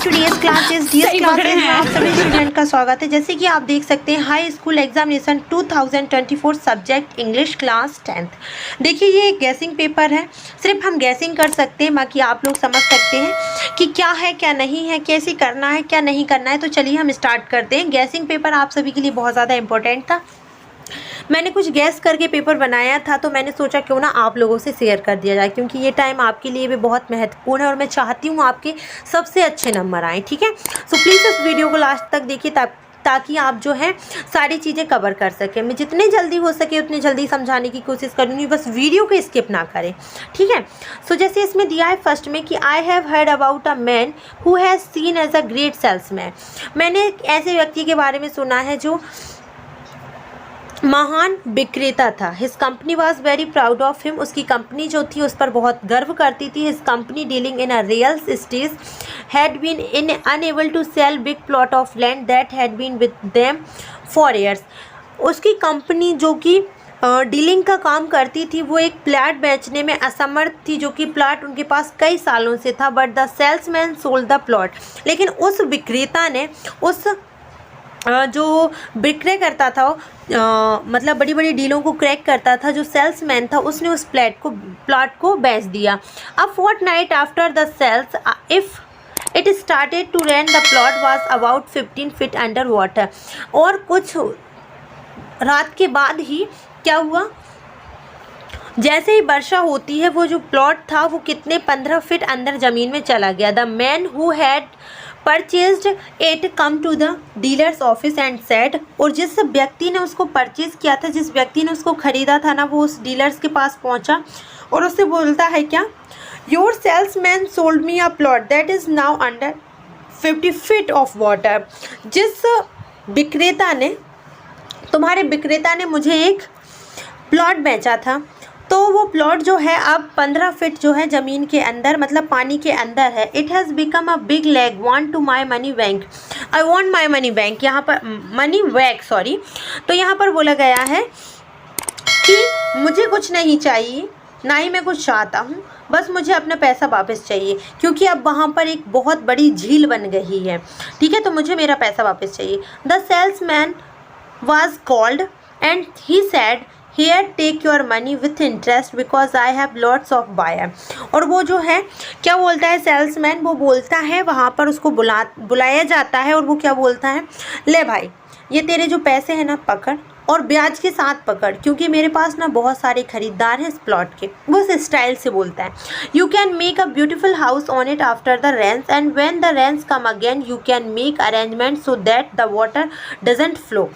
Today's classes dear classes में आप सभी स्टूडेंट का स्वागत है। जैसे कि आप देख सकते हैं high school examination 2024 subject English class 10th। देखिए ये एक गैसिंग पेपर है, सिर्फ हम गैसिंग कर सकते हैं, बाकी आप लोग समझ सकते हैं कि क्या है क्या नहीं है, कैसे करना है क्या नहीं करना है। तो चलिए हम स्टार्ट करते हैं। गैसिंग पेपर आप सभी के लिए बहुत ज़्यादा इंपॉर्टेंट था। मैंने कुछ गैस करके पेपर बनाया था, तो मैंने सोचा क्यों ना आप लोगों से शेयर कर दिया जाए, क्योंकि ये टाइम आपके लिए भी बहुत महत्वपूर्ण है और मैं चाहती हूँ आपके सबसे अच्छे नंबर आएँ। ठीक है, सो प्लीज़ इस वीडियो को लास्ट तक देखिए ताकि आप जो है सारी चीज़ें कवर कर सकें। मैं जितनी जल्दी हो सके उतनी जल्दी समझाने की कोशिश करूँगी, बस वीडियो को स्किप ना करें। ठीक है, सो जैसे इसमें दिया है फर्स्ट में कि I have heard about a man who has seen as a great salesman. मैंने एक ऐसे व्यक्ति के बारे में सुना है जो महान विक्रेता था। His company was very proud of him. उसकी कंपनी जो थी उस पर बहुत गर्व करती थी। His company dealing in a real estate had been unable to sell big plot of land that had been with them for years. उसकी कंपनी जो कि डीलिंग का काम करती थी वो एक प्लाट बेचने में असमर्थ थी, जो कि प्लाट उनके पास कई सालों से था। But the salesman sold the plot. लेकिन उस विक्रेता ने उस जो विक्रय करता था मतलब बड़ी बड़ी डीलों को क्रैक करता था, जो सेल्समैन था उसने उस प्लॉट को बेच दिया। अब fortnight after the sales if it started to rain the plot was about 15 feet under water. और कुछ रात के बाद ही क्या हुआ, जैसे ही वर्षा होती है वो जो प्लॉट था वो कितने 15 फीट अंदर ज़मीन में चला गया। The man who had purchased it come to the dealers office and said. और जिस व्यक्ति ने उसको परचेज़ किया था, जिस व्यक्ति ने उसको ख़रीदा था ना, वो उस डीलर्स के पास पहुंचा और उससे बोलता है क्या, your salesman sold me a plot that is now under 50 feet of water. जिस तुम्हारे विक्रेता ने मुझे एक प्लॉट बेचा था, तो वो प्लॉट जो है अब 15 फीट जो है ज़मीन के अंदर मतलब पानी के अंदर है। It has become a big lake want to my money bank. I want my money bank, यहाँ पर मनी बैक सॉरी। तो यहाँ पर बोला गया है कि मुझे कुछ नहीं चाहिए, ना ही मैं कुछ चाहता हूँ, बस मुझे अपना पैसा वापस चाहिए, क्योंकि अब वहाँ पर एक बहुत बड़ी झील बन गई है। ठीक है, तो मुझे मेरा पैसा वापस चाहिए। The salesman was called and he sad, Here take your money with interest because I have lots of buyer। और वो जो है क्या बोलता है सेल्समैन, वो बोलता है वहाँ पर उसको बुलाया जाता है और वो क्या बोलता है, ले भाई ये तेरे जो पैसे हैं ना पकड़ और ब्याज के साथ पकड़, क्योंकि मेरे पास ना बहुत सारे खरीदार हैं इस प्लॉट के। वो इस स्टाइल से बोलता है, you can make a beautiful house on it after the rains and when the rains come again you can make arrangement so that the water doesn't flow.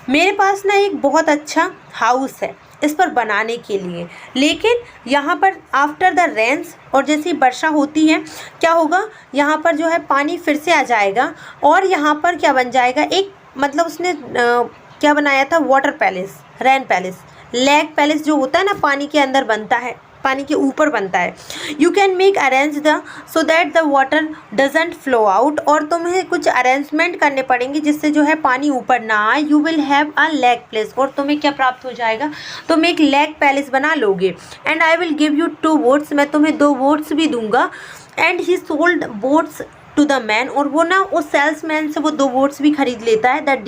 मेरे पास ना एक बहुत अच्छा हाउस है इस पर बनाने के लिए, लेकिन यहाँ पर आफ्टर द रेन्स और जैसी वर्षा होती है क्या होगा, यहाँ पर जो है पानी फिर से आ जाएगा और यहाँ पर क्या बन जाएगा, एक मतलब उसने क्या बनाया था, water palace, rain palace, lake palace जो होता है ना पानी के अंदर बनता है, पानी के ऊपर बनता है। You can make arrange the so that the water doesn't flow out. और तुम्हें कुछ अरेंजमेंट करने पड़ेंगे जिससे जो है पानी ऊपर ना आए। You will have a lake place. और तुम्हें क्या प्राप्त हो जाएगा, तुम एक लेक पैलेस बना लोगे। And I will give you 2 boats. मैं तुम्हें 2 बोट्स भी दूंगा। And he sold boats to the man. और वो ना उस सेल्समैन से वो 2 बोट्स भी खरीद लेता है। The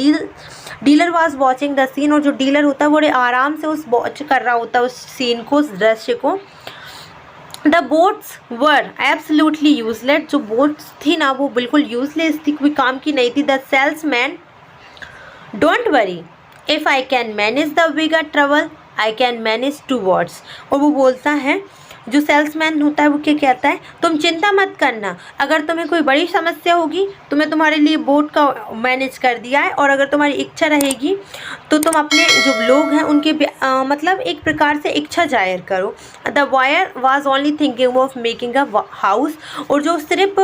dealer was watching the scene. और जो डीलर होता है बड़े आराम से उस वॉच कर रहा होता है उस सीन को, उस दृश्य को। The boats were absolutely useless. जो बोट्स थी ना वो बिल्कुल यूजलेस थी, कोई काम की नहीं थी। The salesman, don't worry if I can manage the bigger trouble I can manage 2 boats. और वो बोलता है, जो सेल्समैन होता है वो क्या कहता है, तुम चिंता मत करना, अगर तुम्हें कोई बड़ी समस्या होगी तो मैं तुम्हारे लिए बोट का मैनेज कर दिया है। और अगर तुम्हारी इच्छा रहेगी तो तुम अपने जो लोग हैं उनके मतलब एक प्रकार से इच्छा जाहिर करो। The wire was only thinking of making a house. और जो सिर्फ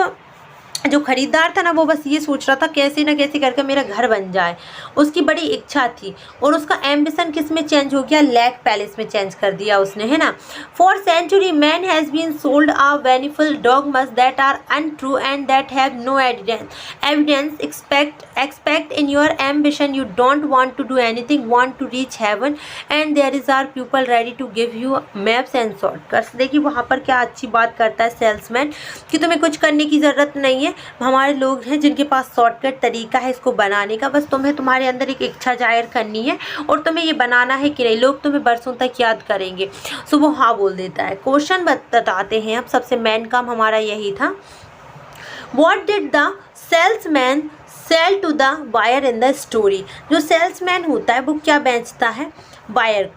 जो खरीदार था ना वो बस ये सोच रहा था कैसे ना कैसे करके मेरा घर बन जाए, उसकी बड़ी इच्छा थी। और उसका एम्बिशन किस में चेंज हो गया, लेक पैलेस में चेंज कर दिया उसने, है ना। For century man has been sold a bagful dogmas that are untrue and that have no evidence. Expect in your ambition you don't want to do anything, want to reach heaven and there is are people ready to give you maps and shortcuts. देखिए वहाँ पर क्या अच्छी बात करता है salesman कि तुम्हें कुछ करने की ज़रूरत नहीं है, हमारे लोग हैं जिनके पास शॉर्टकट तरीका है इसको बनाने का, बस तुम्हें तुम्हारे अंदर एक इच्छा जाहिर करनी है और तुम्हें ये बनाना है कि नहीं, लोग तुम्हें बरसों तक याद करेंगे। सो वो हाँ बोल देता है। क्वेश्चन बताते हैं अब, सबसे मेन काम हमारा यही था। What did the salesman sell to the buyer in the story? जो सेल्समैन होता है वो क्या बेचता है बायर,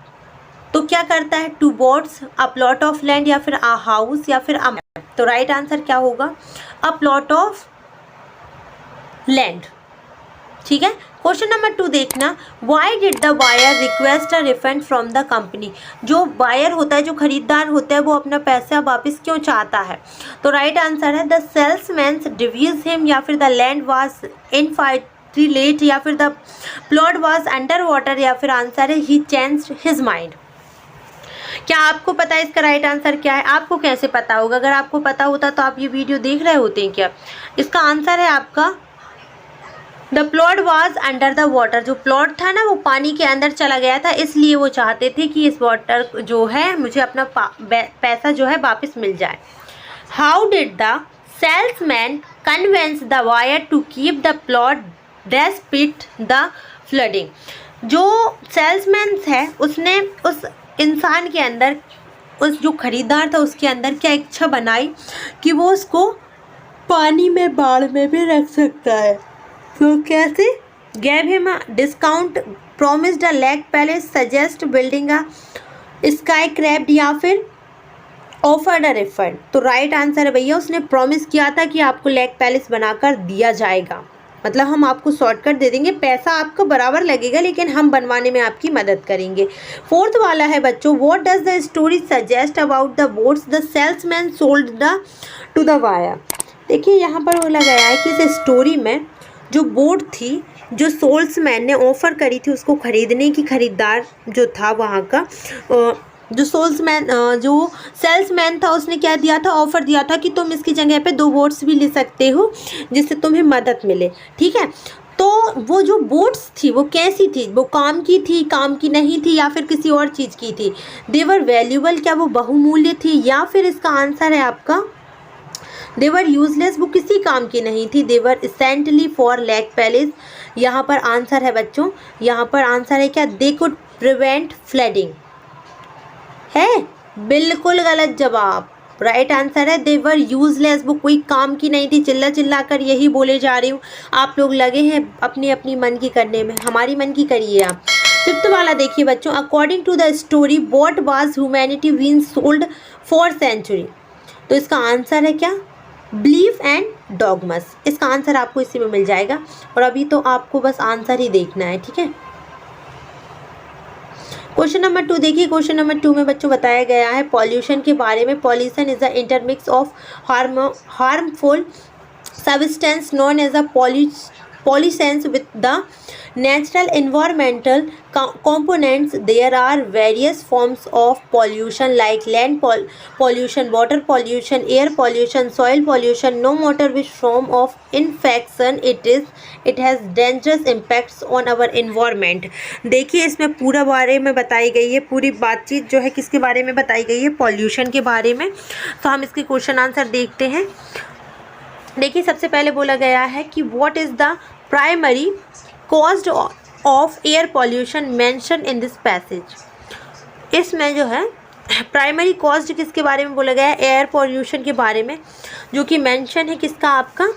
तो क्या करता है, two boats, a plot of land या फिर अ हाउस या फिर अ मैप। तो राइट आंसर क्या होगा, अ प्लॉट ऑफ लैंड। ठीक है। क्वेश्चन नंबर 2 देखना, why did the buyer request a refund from the company? जो बायर होता है, जो खरीदार होता है, वो अपना पैसा वापस क्यों चाहता है? तो राइट आंसर है द सेल्समैन डिव्यूज हिम, या फिर द लैंड वाज इनफर्टिलेट, या फिर the plot was under water, या फिर आंसर है ही चेंज्ड हिज माइंड। क्या आपको पता है इसका राइट आंसर क्या है? आपको कैसे पता होगा? अगर आपको पता होता तो आप ये वीडियो देख रहे होते हैं क्या? इसका आंसर है आपका the plot was under the water. जो प्लॉट था ना वो पानी के अंदर चला गया था, इसलिए वो चाहते थे कि इस वाटर जो है मुझे अपना पैसा जो है वापस मिल जाए। How did the salesman convince the buyer to keep the plot despite the flooding? जो सेल्समैन है उसने उस इंसान के अंदर, उस जो खरीदार था उसके अंदर क्या इच्छा बनाई कि वो उसको पानी में, बाढ़ में भी रख सकता है। तो कैसे? Gave him a discount, promised a lake palace, suggest building a skyscraper, या फिर ऑफर्ड अ रिफंड। तो राइट आंसर है भैया, उसने प्रॉमिस किया था कि आपको लेक पैलेस बनाकर दिया जाएगा, मतलब हम आपको शॉर्टकट दे देंगे, पैसा आपको बराबर लगेगा लेकिन हम बनवाने में आपकी मदद करेंगे। 4th वाला है बच्चों, what does the story suggest about the boats the salesman sold the to the buyer? देखिए यहाँ पर बोला गया है कि इस स्टोरी में जो बोट थी, जो सेल्समैन ने ऑफ़र करी थी उसको ख़रीदने की, खरीदार जो था वहाँ का, जो सेल्समैन था उसने क्या दिया था, ऑफ़र दिया था कि तुम इसकी जगह पे 2 बोट्स भी ले सकते हो जिससे तुम्हें मदद मिले। ठीक है। तो वो जो बोट्स थी वो कैसी थी, वो काम की थी, काम की नहीं थी, या फिर किसी और चीज़ की थी? देवर वैल्यूबल, क्या वो बहुमूल्य थी? या फिर इसका आंसर है आपका देवर यूजलेस, वो किसी काम की नहीं थी। देवर एसेंटली फॉर लेक पैलेस। यहाँ पर आंसर है बच्चों, यहाँ पर आंसर है क्या, दे कुड प्रिवेंट फ्लडिंग। है बिल्कुल गलत जवाब। राइट आंसर है देवर यूजलेस, वो कोई काम की नहीं थी। चिल्ला कर यही बोले जा रही हूँ, आप लोग लगे हैं अपनी अपनी मन की करने में, हमारी मन की करिए आप। 5th वाला देखिए बच्चों, according to the story what was humanity been sold for century? तो इसका आंसर है क्या, बिलीफ एंड डॉगमस। इसका आंसर आपको इसी में मिल जाएगा और अभी तो आपको बस आंसर ही देखना है। ठीक है। क्वेश्चन नंबर 2 देखिए, क्वेश्चन नंबर 2 में बच्चों बताया गया है पॉल्यूशन के बारे में। Pollution is the intermix of harmful substance known as a pollutions with the natural environmental components. There are various forms of pollution like land pollution, water pollution, air pollution, soil pollution. No matter which form of infection it has dangerous impacts on our environment. देखिए इसमें पूरा बारे में बताई गई है, पूरी बातचीत जो है किसके बारे में बताई गई है, पॉल्यूशन के बारे में। तो हम इसके क्वेश्चन आंसर देखते हैं। देखिए सबसे पहले बोला गया है कि what is the primary cause of air pollution mention in this passage. इसमें जो है प्राइमरी कॉज किसके बारे में बोला गया है, एयर पॉल्यूशन के बारे में, जो कि मेंशन है किसका, आपका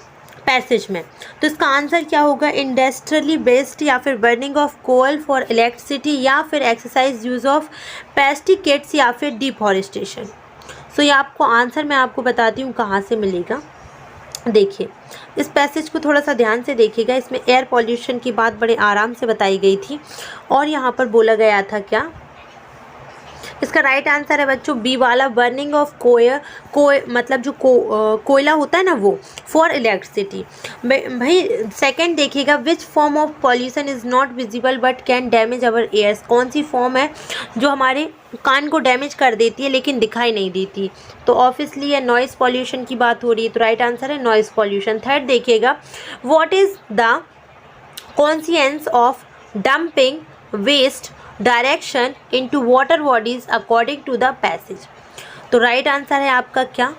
पैसेज में। तो इसका आंसर क्या होगा, इंडस्ट्रियली बेस्ड, या फिर burning of coal for electricity, या फिर एक्सरसाइज यूज़ ऑफ पेस्टिसाइड्स, या फिर डिफॉरेस्टेशन। सो ये आपको आंसर मैं आपको बताती हूँ कहाँ से मिलेगा। देखिए इस पैसेज को थोड़ा सा ध्यान से देखिएगा, इसमें एयर पॉल्यूशन की बात बड़े आराम से बताई गई थी और यहाँ पर बोला गया था क्या, इसका राइट आंसर है बच्चों बी वाला, बर्निंग ऑफ मतलब जो कोयला होता है ना वो, फॉर इलेक्ट्रिसिटी। भाई सेकंड देखिएगा, which form of pollution is not visible but can damage our ears. कौन सी फॉर्म है जो हमारे कान को डैमेज कर देती है लेकिन दिखाई नहीं देती? तो ऑब्वियसली ये नॉइज़ पॉल्यूशन की बात हो रही है, तो राइट आंसर है नॉइज़ पॉल्यूशन। थर्ड देखिएगा, what is the consequence of dumping waste direction into water bodies according to the passage. तो राइट आंसर है आपका क्या,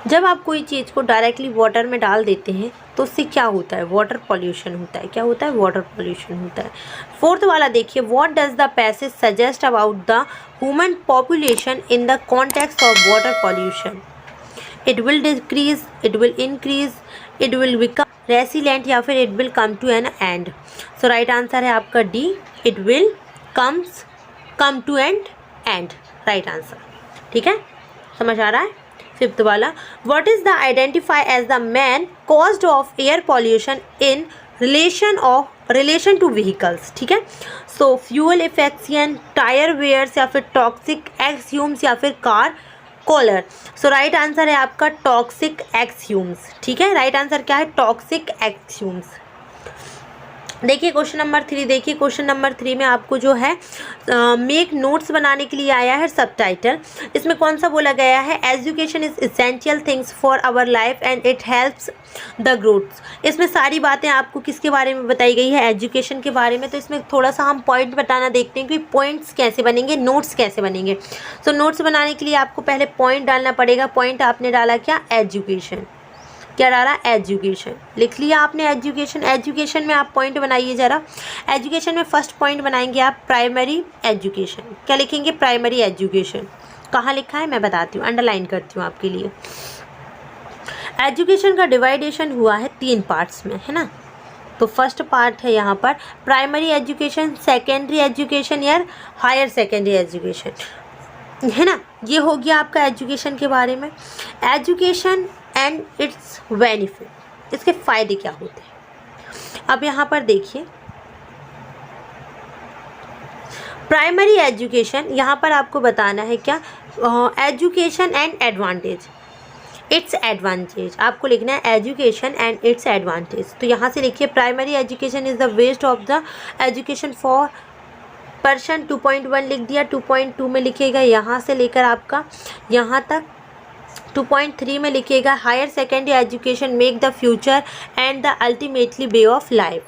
जब आप कोई चीज़ को डायरेक्टली वाटर में डाल देते हैं तो उससे क्या होता है, वाटर पॉल्यूशन होता है। क्या होता है, वाटर पॉल्यूशन होता है। फोर्थ वाला देखिए, what does the passage suggest about the human population in the context of water pollution. It will decrease, it will increase, it will become resilient या फिर it will come to an end. So right answer है आपका D, it will come to an end, right answer. ठीक है, समझ आ रहा है। फिफ्थ वाला, what is the identify as the main cause of air pollution in relation two vehicles. ठीक है, सो फ्यूल इफेक्शन, टायर वेयर्स या फिर टॉक्सिक एक्सह्यूम्स या फिर कार कॉलर। सो राइट आंसर है आपका टॉक्सिक एक्सह्यूम्स। ठीक है, राइट आंसर क्या है, टॉक्सिक एक्सह्यूम्स। देखिए क्वेश्चन नंबर 3, देखिए क्वेश्चन नंबर 3 में आपको जो है मेक नोट्स बनाने के लिए आया है सबटाइटल। इसमें कौन सा बोला गया है, education is essential things for our life and it helps the growth. इसमें सारी बातें आपको किसके बारे में बताई गई है, एजुकेशन के बारे में। तो इसमें थोड़ा सा हम पॉइंट बताना देखते हैं कि पॉइंट्स कैसे बनेंगे, नोट्स कैसे बनेंगे। तो नोट्स बनाने के लिए आपको पहले पॉइंट डालना पड़ेगा। पॉइंट आपने डाला क्या, एजुकेशन। क्या डाला, एजुकेशन। लिख लिया आपने एजुकेशन। एजुकेशन में आप पॉइंट बनाइए ज़रा। एजुकेशन में फर्स्ट पॉइंट बनाएंगे आप प्राइमरी एजुकेशन। क्या लिखेंगे, प्राइमरी एजुकेशन। कहाँ लिखा है मैं बताती हूँ, अंडरलाइन करती हूँ आपके लिए। एजुकेशन का डिवाइडेशन हुआ है 3 पार्ट्स में, है ना। तो फर्स्ट पार्ट है यहाँ पर प्राइमरी एजुकेशन, सेकेंडरी एजुकेशन या हायर सेकेंडरी एजुकेशन, है ना। ये हो गया आपका एजुकेशन के बारे में। एजुकेशन एंड इट्स बेनिफिट, इसके फ़ायदे क्या होते हैं। अब यहाँ पर देखिए प्राइमरी एजुकेशन, यहाँ पर आपको बताना है क्या, education and advantage, it's advantage. आपको लिखना है एजुकेशन एंड इट्स एडवांटेज। तो यहाँ से लिखिए primary education is the waste of the education for person. 2.1 लिख दिया। 2.2 में लिखिएगा यहाँ से लेकर आपका यहाँ तक। 2.3 में लिखिएगा higher secondary education make the future and the ultimately way of life.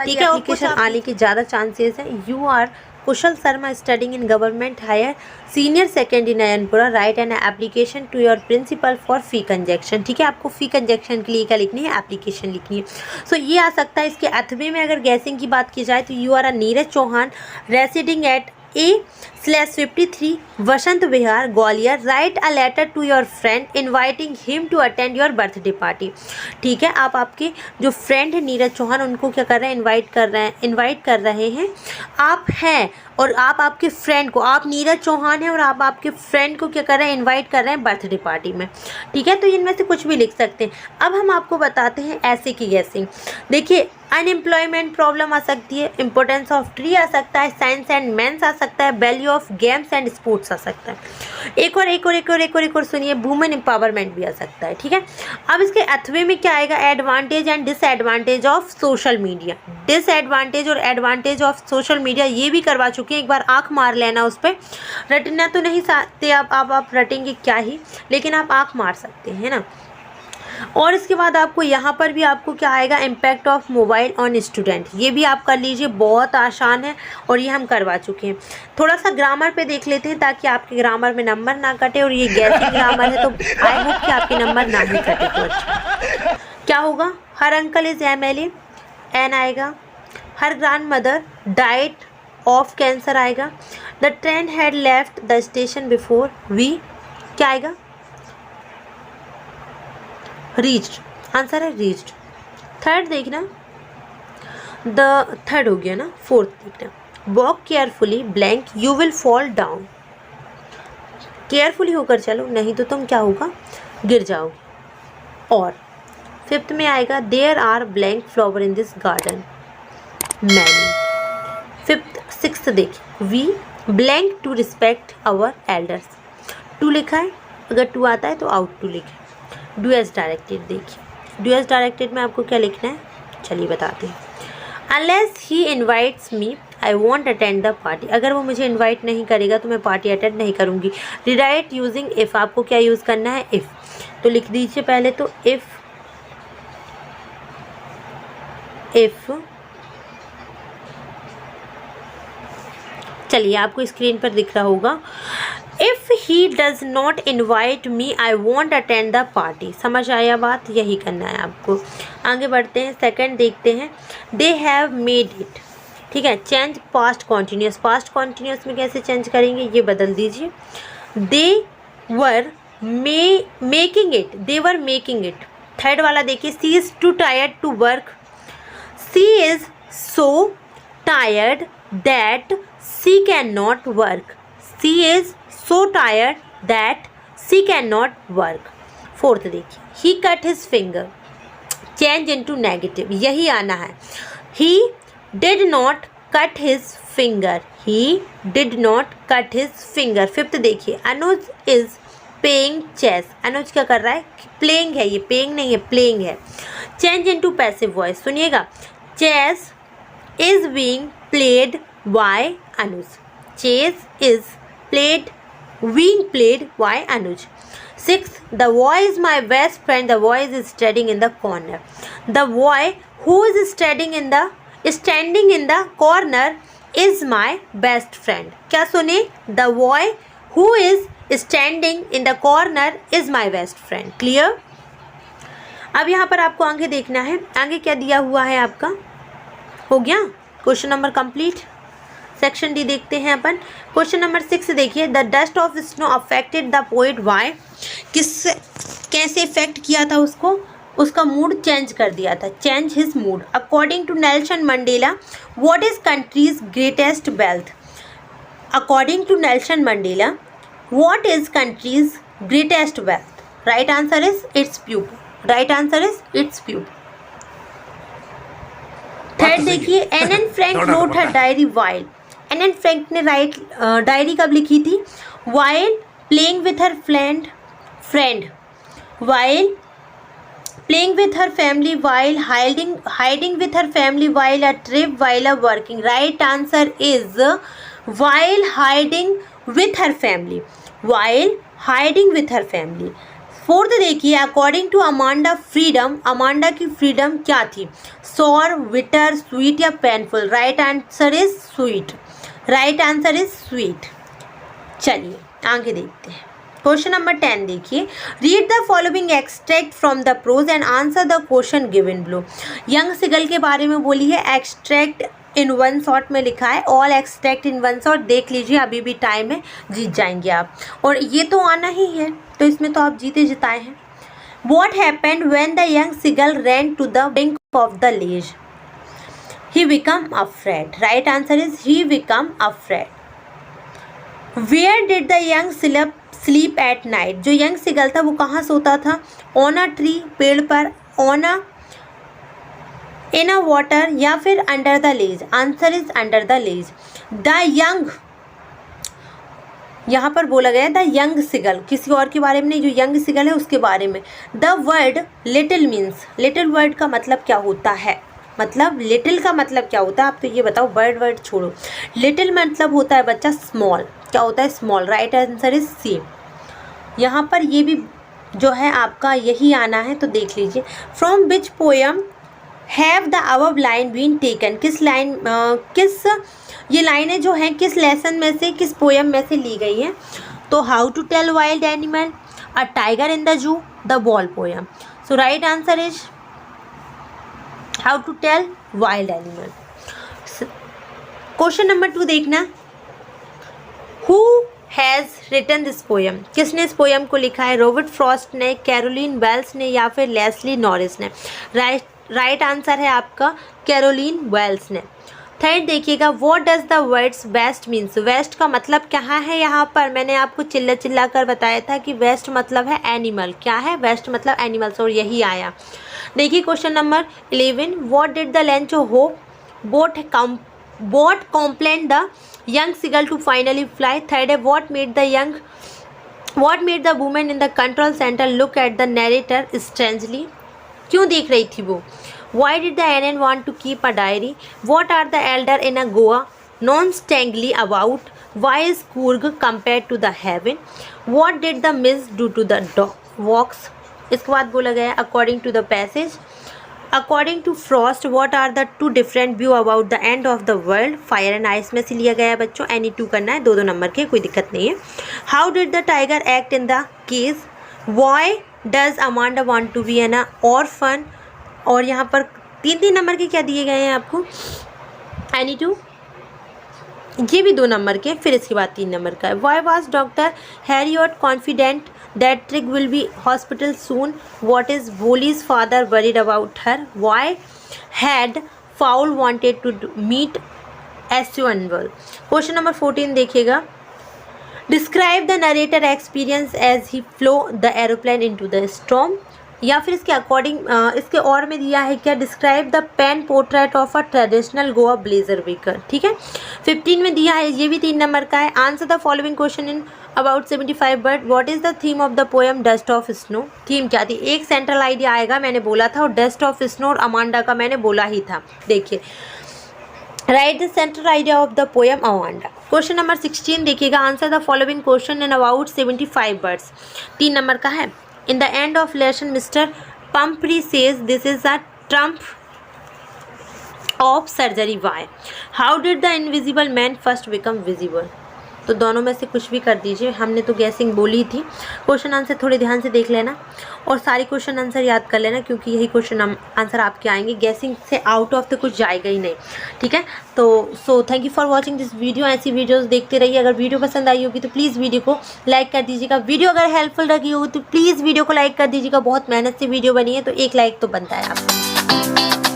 ठीक है, एजुकेशन आने के ज़्यादा चांसेस है। You are Kushal Sharma studying in government higher senior secondary Nayanpura, write an application to your principal for fee concession. ठीक है, आपको फी conjunction के लिए क्या लिखनी है, एप्लीकेशन लिखनी है। सो ये आ सकता है। इसके अथवे में अगर गैसिंग की बात की जाए तो you are a Neeraj Chauhan residing at A/53 Vasant Vihar Gwalior, write a letter to your friend inviting him to attend your birthday party. ठीक है, आप आपके जो फ्रेंड है नीरज चौहान उनको क्या कर रहे हैं, इनवाइट कर रहे हैं। आप हैं और आप आपके फ्रेंड को, आप नीरज चौहान हैं और आप आपके फ्रेंड को क्या कर रहे हैं, इनवाइट कर रहे हैं बर्थडे पार्टी में। ठीक है, तो इनमें से कुछ भी लिख सकते हैं। अब हम आपको बताते हैं ऐसे की गैसिंग। देखिए अनएम्प्लॉयमेंट प्रॉब्लम आ सकती है, इंपॉर्टेंस ऑफ ट्री आ सकता है, साइंस एंड मेंस आ सकता है, value of games and sports आ सकता है। एक और सुनिए, वुमेन एम्पावरमेंट भी आ सकता है। ठीक है, अब इसके अथवे में क्या आएगा, advantage and disadvantage of social media. Disadvantage और एडवांटेज ऑफ सोशल मीडिया ये भी करवा चुके हैं, एक बार आँख मार लेना उस पर। रटना तो नहीं सकते आप रटेंगे क्या ही, लेकिन आप आँख मार सकते हैं ना। और इसके बाद आपको यहाँ पर भी आपको क्या आएगा, impact of mobile on student. ये भी आप कर लीजिए, बहुत आसान है और ये हम करवा चुके हैं। थोड़ा सा ग्रामर पे देख लेते हैं ताकि आपके ग्रामर में नंबर ना कटे, और ये गैसिंग ग्रामर है तो आई होप कि आपके नंबर ना ही कटे। तो अच्छा क्या होगा, her uncle is MLA, an आएगा। Her grandmother died of cancer आएगा। The train had left the station before we, क्या आएगा, रीच्ड। आंसर है रीच्ड। थर्ड देखना, द थर्ड हो गया ना। फोर्थ देखना, walk carefully blank you will fall down. Carefully होकर चलो, नहीं तो तुम क्या होगा, गिर जाओगे। और फिफ्थ में आएगा, there are blank flower in this garden many. Fifth sixth देखिए, we blank to respect our elders. To लिखा है, अगर टू आता है तो आउट टू लिखे। डू एज डायरेक्टेड देखिए, डू एज डायरेक्टेड में आपको क्या लिखना है, चलिए बताते हैं। Unless he invites me I won't attend the party. अगर वो मुझे इन्वाइट नहीं करेगा तो मैं पार्टी अटेंड नहीं करूँगी। रिडाइट यूजिंग इफ़, आपको क्या यूज़ करना है, इफ़। तो लिख दीजिए पहले तो इफ़ चलिए आपको स्क्रीन पर दिख रहा होगा। If he does not invite me I won't attend the party. समझ आया बात, यही करना है आपको। आगे बढ़ते हैं, सेकंड देखते हैं। दे हैव मेड इट, ठीक है। Change past continuous, past continuous में कैसे चेंज करेंगे, ये बदल दीजिए। They were making it, they were making it. Third वाला देखिए, she is too tired to work, she is so tired that she can not work, she is so tired that she cannot work। Fourth देखिए, he cut his finger, change into negative, यही आना है। he did not cut his finger, he did not cut his finger। Fifth देखिए, अनुज is playing chess, अनुज क्या कर रहा है, playing है, ये playing नहीं है, playing है। change into passive voice, सुनिएगा, chess is being played by Anuj, chess is being played by Anuj। Sixth, the boy is my best friend, the boy is standing in the corner, the boy who is standing in the corner is my best friend। क्या सुने, the boy who is standing in the corner is my best friend। Clear. अब यहाँ पर आपको आगे देखना है, आगे क्या दिया हुआ है आपका, हो गया question number complete. Section D देखते हैं अपन। क्वेश्चन नंबर 6 देखिए, the dust of snow affected the poet why, कैसे इफेक्ट किया था उसको, उसका मूड चेंज कर दिया था, change his mood. According to Nelson Mandela what is country's greatest wealth, according to Nelson Mandela what is country's greatest wealth, right answer is its people, right answer is its people. Third देखिए, Anne Frank road her diary while, Anne Frank ने diary कब लिखी थी, while playing with her friend, while playing with her family, while hiding with her family, while a trip, while a working. Right answer is while hiding with her family, while hiding with her family. Fourth देखिए, according to Amanda freedom, Amanda की freedom क्या थी, sour, bitter, sweet या painful. Right answer is sweet, right answer is sweet. चलिए आगे देखते हैं। Question number 10 देखिए, read the following extract from the prose and answer the question given below. Young seagull के बारे में बोली है, एक्सट्रैक्ट इन वन शॉट में लिखा है, all extract in one shot. देख लीजिए, अभी भी टाइम है, जीत जाएंगे आप, और ये तो आना ही है, तो इसमें तो आप जीते जिताए हैं। What happened when the young seagull ran to the brink of the ledge, he become afraid. Right answer is he become afraid. Where did the young sleep at night, जो यंग सिगल था वो कहाँ सोता था, on a tree, पेड़ पर, on a in a water, या फिर under the ledge. Answer is under the ledge. The young, यहाँ पर बोला गया है द यंग सिगल, किसी और के बारे में नहीं, जो यंग सिगल है उसके बारे में। The word little means, little word का मतलब क्या होता है, मतलब लिटिल का मतलब क्या होता है, आप तो ये बताओ, वर्ड छोड़ो। लिटिल मतलब होता है बच्चा स्मॉल, क्या होता है, small. Right answer is C. यहाँ पर ये भी जो है आपका यही आना है, तो देख लीजिए। From which poem have the above line been taken, किस लाइन किस ये लाइनें जो हैं किस लेसन में से, किस पोएम में से ली गई हैं, तो how to tell wild animal, a tiger in the zoo, the ball poem. So right answer is how to tell wild animal. Question number 2 देखना, who has written this poem, किसने इस पोएम को लिखा है, रॉबर्ट फ्रॉस्ट ने, Carolyn Wells ने, या फिर लेस्ली नॉरिस ने। राइट आंसर है आपका कैरोलिन वेल्स ने। थर्ड देखिएगा, what does the words waste means, waste का मतलब क्या है, यहाँ पर मैंने आपको चिल्ला कर बताया था कि वेस्ट मतलब है एनिमल, क्या है, वेस्ट मतलब एनिमल्स, और यही आया। देखिए question number 11, what did the lunch hope boat complain the young seagull to finally fly. Third है, what made the women in the control centre look at the narrator strangely, क्यों देख रही थी वो। Why did the NN want to keep a diary? What are the elder in a Goa non-strangely about? Why is Coorg compared to the heaven? What did the miss do to the walks? इसके बाद बोला गया according to the passage, according to Frost what are the two different view about the end of the world, fire and ice में से लिया गया है बच्चों, एनी टू करना है, 2-2 नंबर के, कोई दिक्कत नहीं है। How did the tiger act in the cage, why does Amanda want to be an orphan, और यहाँ पर 3-3 नंबर के क्या दिए गए हैं आपको, एनी टू, ये भी 2 नंबर के, फिर इसके बाद 3 नंबर का है। Why was doctor Harriet confident that Trig will be hospital soon, what is Valli's father worried about her, why had foul wanted to meet एस्यूअनवल। क्वेश्चन नंबर 14 देखिएगा, describe the narrator experience as he flew the aeroplane into the storm, या फिर इसके according इसके और में दिया है क्या, describe the pen portrait of a traditional Goa blazer baker, ठीक है। 15 में दिया है, ये भी 3 नंबर का है, answer the following question in about 75 bird, what is the theme of the poem dust of snow, theme क्या थी, एक सेंट्रल आइडिया आएगा, मैंने बोला था, और डस्ट ऑफ स्नो और अमांडा का मैंने बोला ही था। देखिए, right the central idea of the poem Amanda. Question number 16 देखिएगा, answer the following question in about 75 birds, 3 नंबर का है। In the end of lesson, Mr. Pumphrey says this is a trump of surgery. Why? How did the invisible man first become visible? तो दोनों में से कुछ भी कर दीजिए, हमने तो गैसिंग बोली थी। क्वेश्चन आंसर थोड़े ध्यान से देख लेना और सारे क्वेश्चन आंसर याद कर लेना, क्योंकि यही क्वेश्चन आंसर आपके आएंगे, गैसिंग से आउट ऑफ तो कुछ जाएगा ही नहीं, ठीक है। तो thank you for watching this video, ऐसी वीडियोस देखते रहिए। अगर वीडियो पसंद आई होगी तो प्लीज़ वीडियो को लाइक कर दीजिएगा, वीडियो अगर हेल्पफुल लगी होगी तो प्लीज़ वीडियो को लाइक कर दीजिएगा, बहुत मेहनत से वीडियो बनी है तो एक लाइक तो बनता है आपका।